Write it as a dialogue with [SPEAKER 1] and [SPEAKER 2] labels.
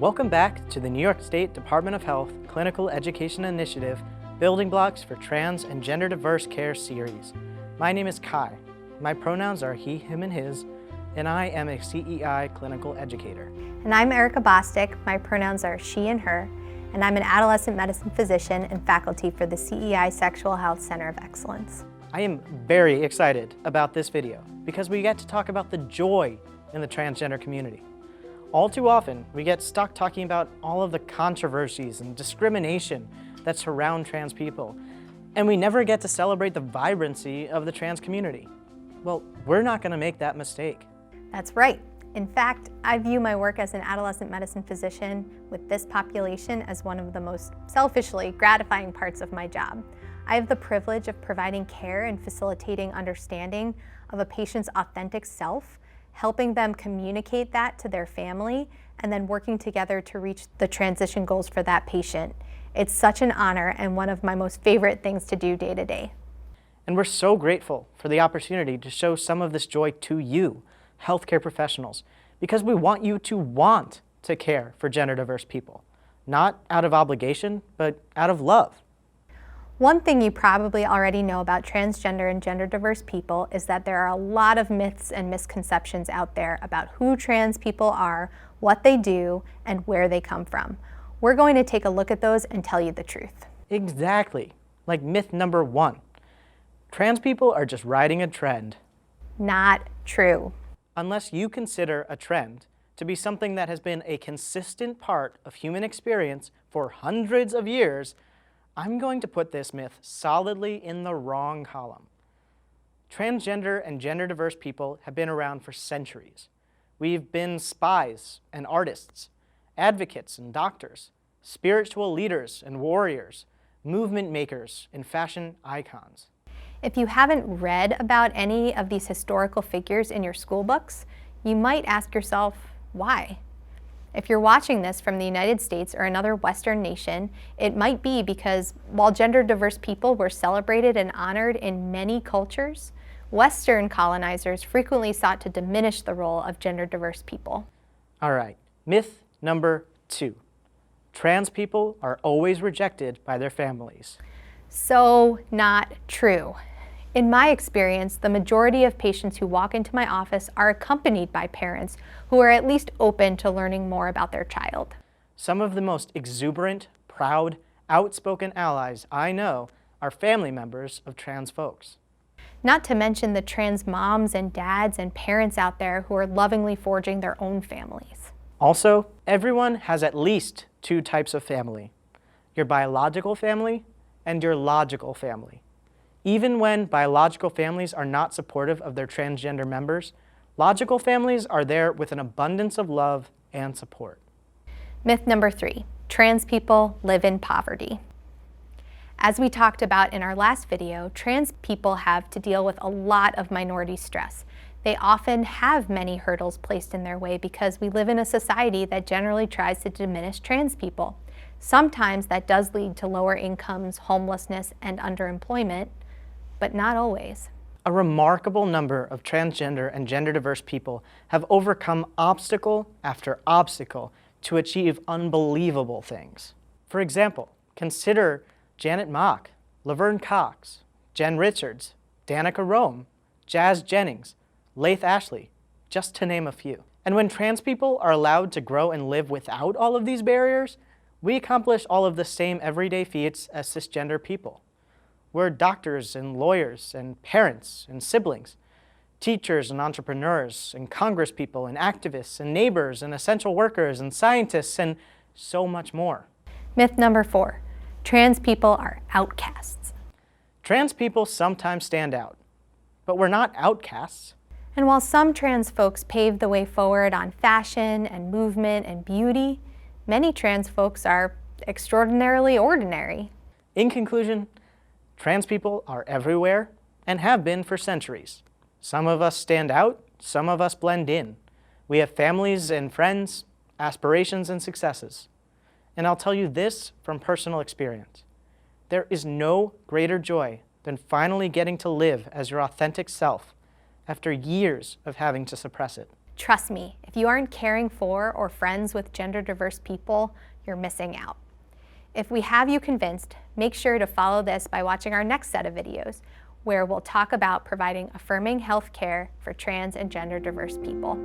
[SPEAKER 1] Welcome back to the New York State Department of Health Clinical Education Initiative Building Blocks for Trans and Gender Diverse Care series. My name is Kai. My pronouns are he, him, and his, and I am a CEI clinical educator.
[SPEAKER 2] And I'm Erica Bostic. My pronouns are she and her, and I'm an adolescent medicine physician and faculty for the CEI Sexual Health Center of Excellence.
[SPEAKER 1] I am very excited about this video because we get to talk about the joy in the transgender community. All too often, we get stuck talking about all of the controversies and discrimination that surround trans people, and we never get to celebrate the vibrancy of the trans community. Well, we're not going to make that mistake.
[SPEAKER 2] That's right. In fact, I view my work as an adolescent medicine physician with this population as one of the most selfishly gratifying parts of my job. I have the privilege of providing care and facilitating understanding of a patient's authentic self, helping them communicate that to their family, and then working together to reach the transition goals for that patient. It's such an honor and one of my most favorite things to do day to day.
[SPEAKER 1] And we're so grateful for the opportunity to show some of this joy to you, healthcare professionals, because we want you to want to care for gender diverse people, not out of obligation, but out of love.
[SPEAKER 2] One thing you probably already know about transgender and gender diverse people is that there are a lot of myths and misconceptions out there about who trans people are, what they do, and where they come from. We're going to take a look at those and tell you the truth.
[SPEAKER 1] Exactly. Like myth number 1. Trans people are just riding a trend.
[SPEAKER 2] Not true.
[SPEAKER 1] Unless you consider a trend to be something that has been a consistent part of human experience for hundreds of years, I'm going to put this myth solidly in the wrong column. Transgender and gender diverse people have been around for centuries. We've been spies and artists, advocates and doctors, spiritual leaders and warriors, movement makers and fashion icons.
[SPEAKER 2] If you haven't read about any of these historical figures in your school books, you might ask yourself, why? If you're watching this from the United States or another Western nation, it might be because while gender diverse people were celebrated and honored in many cultures, Western colonizers frequently sought to diminish the role of gender diverse people.
[SPEAKER 1] All right, myth number 2. Trans people are always rejected by their families.
[SPEAKER 2] So not true. In my experience, the majority of patients who walk into my office are accompanied by parents who are at least open to learning more about their child.
[SPEAKER 1] Some of the most exuberant, proud, outspoken allies I know are family members of trans folks.
[SPEAKER 2] Not to mention the trans moms and dads and parents out there who are lovingly forging their own families.
[SPEAKER 1] Also, everyone has at least 2 types of family: your biological family and your logical family. Even when biological families are not supportive of their transgender members, logical families are there with an abundance of love and support.
[SPEAKER 2] Myth number 3, trans people live in poverty. As we talked about in our last video, trans people have to deal with a lot of minority stress. They often have many hurdles placed in their way because we live in a society that generally tries to diminish trans people. Sometimes that does lead to lower incomes, homelessness, and underemployment, but not always.
[SPEAKER 1] A remarkable number of transgender and gender diverse people have overcome obstacle after obstacle to achieve unbelievable things. For example, consider Janet Mock, Laverne Cox, Jen Richards, Danica Rome, Jazz Jennings, Laith Ashley, just to name a few. And when trans people are allowed to grow and live without all of these barriers, we accomplish all of the same everyday feats as cisgender people. We're doctors and lawyers and parents and siblings, teachers and entrepreneurs and congresspeople and activists and neighbors and essential workers and scientists and so much more.
[SPEAKER 2] Myth number 4, trans people are outcasts.
[SPEAKER 1] Trans people sometimes stand out, but we're not outcasts.
[SPEAKER 2] And while some trans folks pave the way forward on fashion and movement and beauty, many trans folks are extraordinarily ordinary.
[SPEAKER 1] In conclusion, trans people are everywhere and have been for centuries. Some of us stand out, some of us blend in. We have families and friends, aspirations and successes. And I'll tell you this from personal experience. There is no greater joy than finally getting to live as your authentic self after years of having to suppress it.
[SPEAKER 2] Trust me, if you aren't caring for or friends with gender diverse people, you're missing out. If we have you convinced, make sure to follow this by watching our next set of videos, where we'll talk about providing affirming health care for trans and gender diverse people.